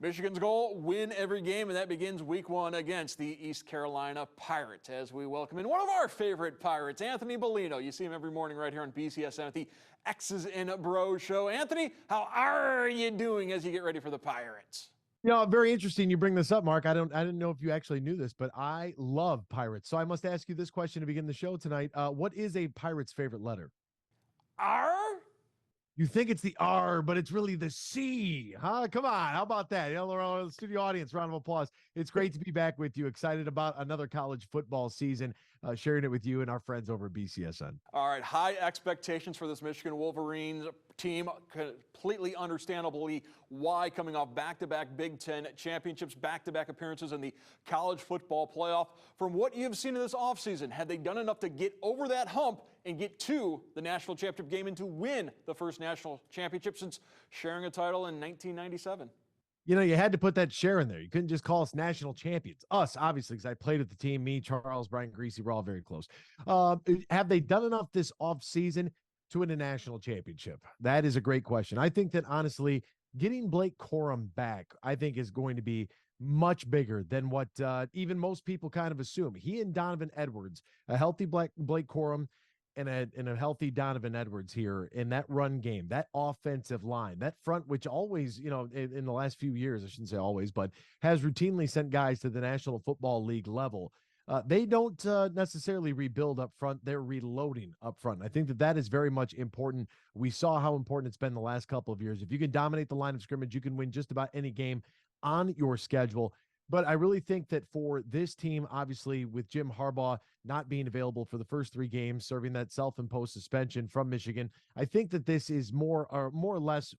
Michigan's goal, win every game, and that begins week one against the East Carolina Pirates as we welcome in one of our favorite Pirates, Anthony Bellino. You see him every morning right here on BCSN at the X's and Bros show. Anthony, how are you doing as you get ready for the Pirates? Very interesting you bring this up, Mark. I didn't know if you actually knew this, but I love Pirates. So I must ask you this question to begin the show tonight. What is a Pirate's favorite letter? R? You think it's the R, but it's really the C, huh? Come on. How about that? The studio audience, round of applause. It's great to be back with you. Excited about another college football season, sharing it with you and our friends over at BCSN. All right, high expectations for this Michigan Wolverines team. Completely understandably why, coming off back-to-back Big Ten championships, back-to-back appearances in the college football playoff. From what you've seen in this offseason, have they done enough to get over that hump and get to the national championship game and to win the first national championship since sharing a title in 1997? You had to put that share in there. You couldn't just call us national champions. Us, obviously, because I played with the team. Me, Charles, Brian Greasy, we're all very close. Have they done enough this offseason to win a national championship? That is a great question. I think that, honestly, getting Blake Corum back, I think, is going to be much bigger than what even most people kind of assume. He and Donovan Edwards, a healthy Blake Corum, and a healthy Donovan Edwards here in that run game, that offensive line, that front, which always, in the last few years, I shouldn't say always, but has routinely sent guys to the National Football League level. They don't necessarily rebuild up front. They're reloading up front. I think that is very much important. We saw how important it's been the last couple of years. If you can dominate the line of scrimmage, you can win just about any game on your schedule. But I really think that for this team, obviously, with Jim Harbaugh not being available for the first 3 games, serving that self-imposed suspension from Michigan, I think that this is more or less,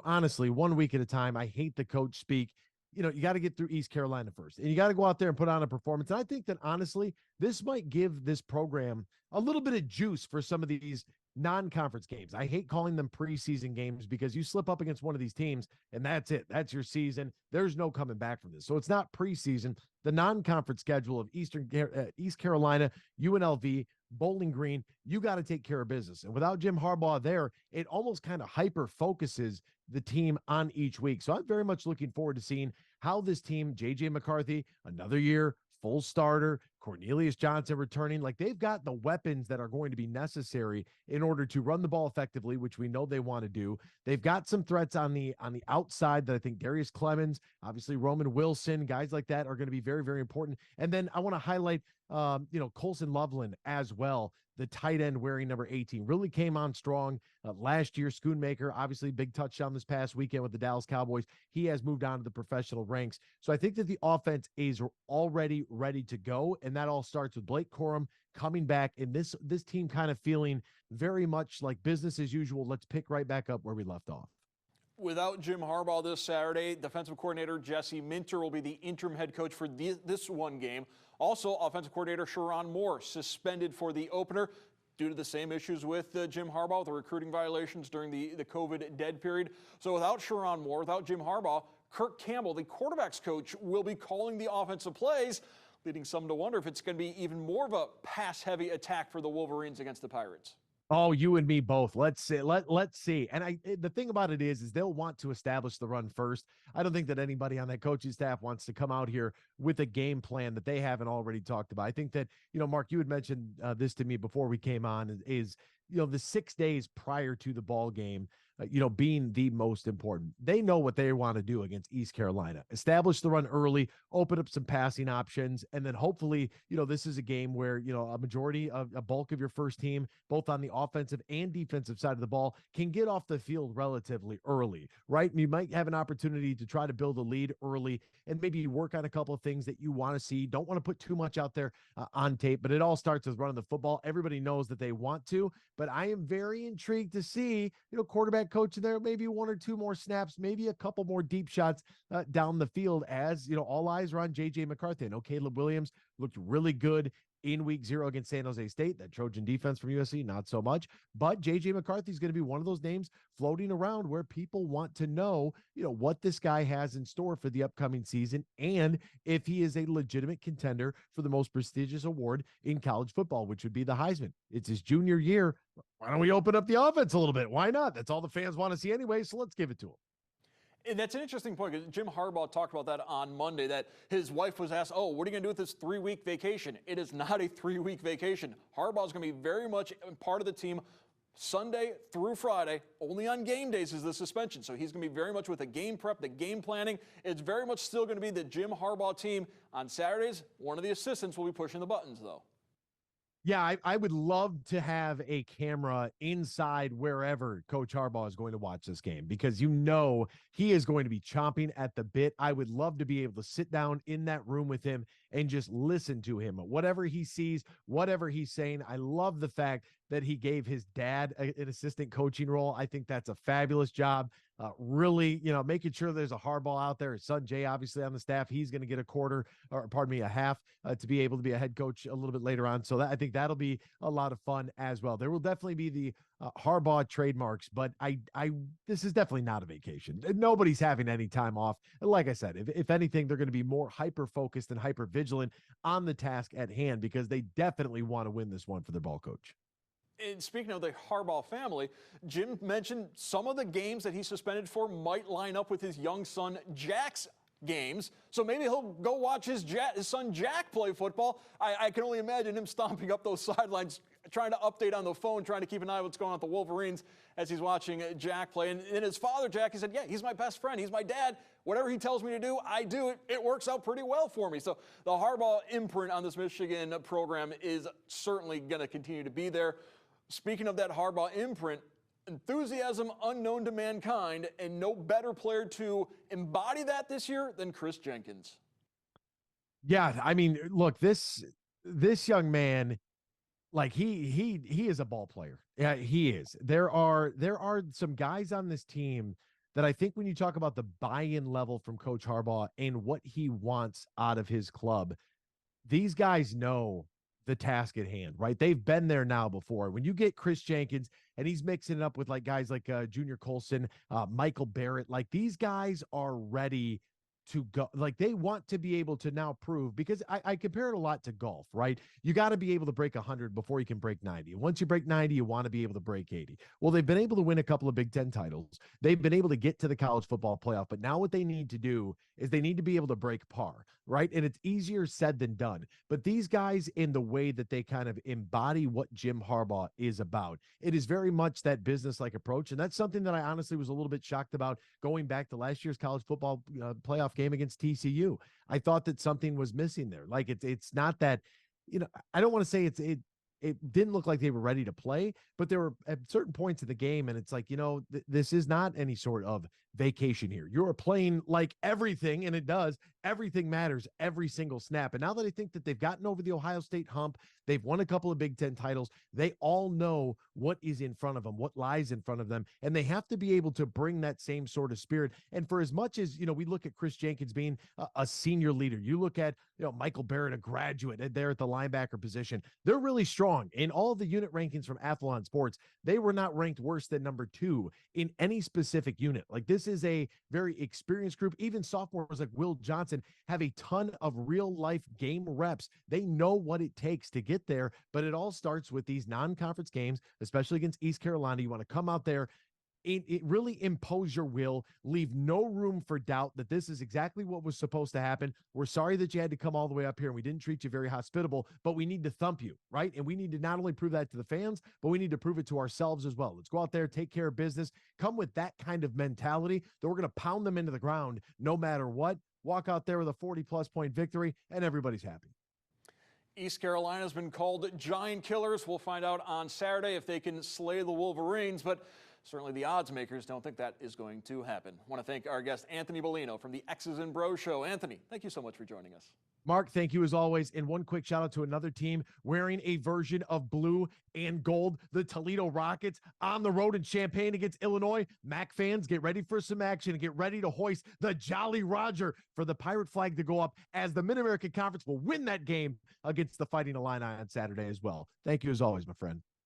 honestly, 1 week at a time. I hate the coach speak. You got to get through East Carolina first, and you got to go out there and put on a performance. And I think that, honestly, this might give this program a little bit of juice for some of these non-conference games. I hate calling them preseason games because you slip up against one of these teams and that's it. That's your season. There's no coming back from this. So it's not preseason. The non-conference schedule of East Carolina, UNLV, Bowling Green, you got to take care of business. And without Jim Harbaugh there, it almost kind of hyper focuses the team on each week. So I'm very much looking forward to seeing how this team, JJ McCarthy, another year, full starter, Cornelius Johnson returning, like they've got the weapons that are going to be necessary in order to run the ball effectively, which we know they want to do. They've got some threats on the outside that I think Darius Clemens, obviously Roman Wilson, guys like that are going to be very, very important. And then I want to highlight, Colson Loveland as well. The tight end wearing number 18 really came on strong last year. Schoonmaker, obviously big touchdown this past weekend with the Dallas Cowboys. He has moved on to the professional ranks. So I think that the offense is already ready to go. And that all starts with Blake Corum coming back and this team kind of feeling very much like business as usual. Let's pick right back up where we left off. Without Jim Harbaugh this Saturday, defensive coordinator Jesse Minter will be the interim head coach for this one game. Also, offensive coordinator Sherrone Moore suspended for the opener due to the same issues with Jim Harbaugh, the recruiting violations during the COVID dead period. So without Sherrone Moore, without Jim Harbaugh, Kirk Campbell, the quarterback's coach, will be calling the offensive plays, leading some to wonder if it's going to be even more of a pass-heavy attack for the Wolverines against the Pirates. Oh, you and me both. Let's see. Let's see. And the thing about it is they'll want to establish the run first. I don't think that anybody on that coaching staff wants to come out here with a game plan that they haven't already talked about. I think that, Mark, you had mentioned this to me before we came on is the 6 days prior to the ball game, being the most important. They know what they want to do against East Carolina. Establish the run early, open up some passing options, and then hopefully, this is a game where, a bulk of your first team, both on the offensive and defensive side of the ball, can get off the field relatively early, right? You might have an opportunity to try to build a lead early and maybe work on a couple of things that you want to see. Don't want to put too much out there on tape, but it all starts with running the football. Everybody knows that they want to, but I am very intrigued to see, quarterback coach in there, maybe 1 or 2 more snaps, maybe a couple more deep shots down the field as, all eyes are on JJ McCarthy. I know Caleb Williams looked really good in week 0 against San Jose State. That Trojan defense from USC, not so much. But JJ McCarthy is going to be one of those names floating around where people want to know, what this guy has in store for the upcoming season and if he is a legitimate contender for the most prestigious award in college football, which would be the Heisman. It's his junior year. Why don't we open up the offense a little bit? Why not? That's all the fans want to see anyway, so let's give it to him. And that's an interesting point because Jim Harbaugh talked about that on Monday, that his wife was asked, oh, what are you going to do with this 3-week vacation? It is not a 3-week vacation. Harbaugh is going to be very much part of the team Sunday through Friday. Only on game days is the suspension. So he's going to be very much with the game prep, the game planning. It's very much still going to be the Jim Harbaugh team. On Saturdays, one of the assistants will be pushing the buttons, though. Yeah, I would love to have a camera inside wherever Coach Harbaugh is going to watch this game, because he is going to be chomping at the bit. I would love to be able to sit down in that room with him and just listen to him. Whatever he sees, whatever he's saying. I love the fact that he gave his dad an assistant coaching role. I think that's a fabulous job. Really, making sure there's a Harbaugh out there. His son Jay, obviously on the staff, he's going to get a half to be able to be a head coach a little bit later on. So I think that'll be a lot of fun as well. There will definitely be the Harbaugh trademarks, but this is definitely not a vacation. Nobody's having any time off. Like I said, if anything, they're going to be more hyper focused and hyper vigilant on the task at hand, because they definitely want to win this one for their ball coach. And speaking of the Harbaugh family, Jim mentioned some of the games that he's suspended for might line up with his young son Jack's games. So maybe he'll go watch his son Jack play football. I can only imagine him stomping up those sidelines, trying to update on the phone, trying to keep an eye on what's going on with the Wolverines as he's watching Jack play. And his father, Jack, he said, yeah, he's my best friend. He's my dad. Whatever he tells me to do, I do it. It works out pretty well for me. So the Harbaugh imprint on this Michigan program is certainly going to continue to be there. Speaking of that Harbaugh imprint, enthusiasm unknown to mankind, and no better player to embody that this year than Chris Jenkins. Yeah, I mean, look, this young man, like he is a ball player. Yeah, he is. There are some guys on this team that I think when you talk about the buy-in level from Coach Harbaugh and what he wants out of his club, these guys know the task at hand, right? They've been there now before. When you get Chris Jenkins and he's mixing it up with like guys like Junior Colson, Michael Barrett, like these guys are ready to go. Like they want to be able to now prove, because I compare it a lot to golf, right? You got to be able to break 100 before you can break 90. Once you break 90, you want to be able to break 80. Well, they've been able to win a couple of Big Ten titles. They've been able to get to the college football playoff, but now what they need to do is they need to be able to break par, right? And it's easier said than done. But these guys, in the way that they kind of embody what Jim Harbaugh is about, it is very much that business-like approach. And that's something that I honestly was a little bit shocked about going back to last year's college football playoff game against TCU. I thought that something was missing there. Like it's not that, I don't want to say it didn't look like they were ready to play, but there were at certain points of the game, and it's like, this is not any sort of vacation here. You're playing like everything, and it does. Everything matters every single snap. And now that I think that they've gotten over the Ohio State hump, they've won a couple of Big Ten titles, they all know what is in front of them, what lies in front of them, and they have to be able to bring that same sort of spirit. And for as much as, we look at Chris Jenkins being a senior leader, you look at, Michael Barrett, a graduate there at the linebacker position, they're really strong. In all the unit rankings from Athlon Sports, they were not ranked worse than number 2 in any specific unit. Like this is a very experienced group. Even sophomores like Will Johnson have a ton of real life game reps. They know what it takes to get there, but it all starts with these non-conference games, especially against East Carolina. You want to come out there, it really impose your will, leave no room for doubt that this is exactly what was supposed to happen. We're sorry that you had to come all the way up here and we didn't treat you very hospitable, but we need to thump you, right? And we need to not only prove that to the fans, but we need to prove it to ourselves as well. Let's go out there, take care of business, come with that kind of mentality that we're going to pound them into the ground no matter what, walk out there with a 40-plus point victory, and everybody's happy. East Carolina has been called giant killers. We'll find out on Saturday if they can slay the Wolverines, but certainly the odds makers don't think that is going to happen. I want to thank our guest, Anthony Bellino from the X's and Bros Show. Anthony, thank you so much for joining us. Mark, thank you as always. And one quick shout out to another team wearing a version of blue and gold, the Toledo Rockets, on the road in Champaign against Illinois. MAC fans, get ready for some action and get ready to hoist the Jolly Roger for the Pirate flag to go up, as the Mid-American Conference will win that game against the Fighting Illini on Saturday as well. Thank you as always, my friend.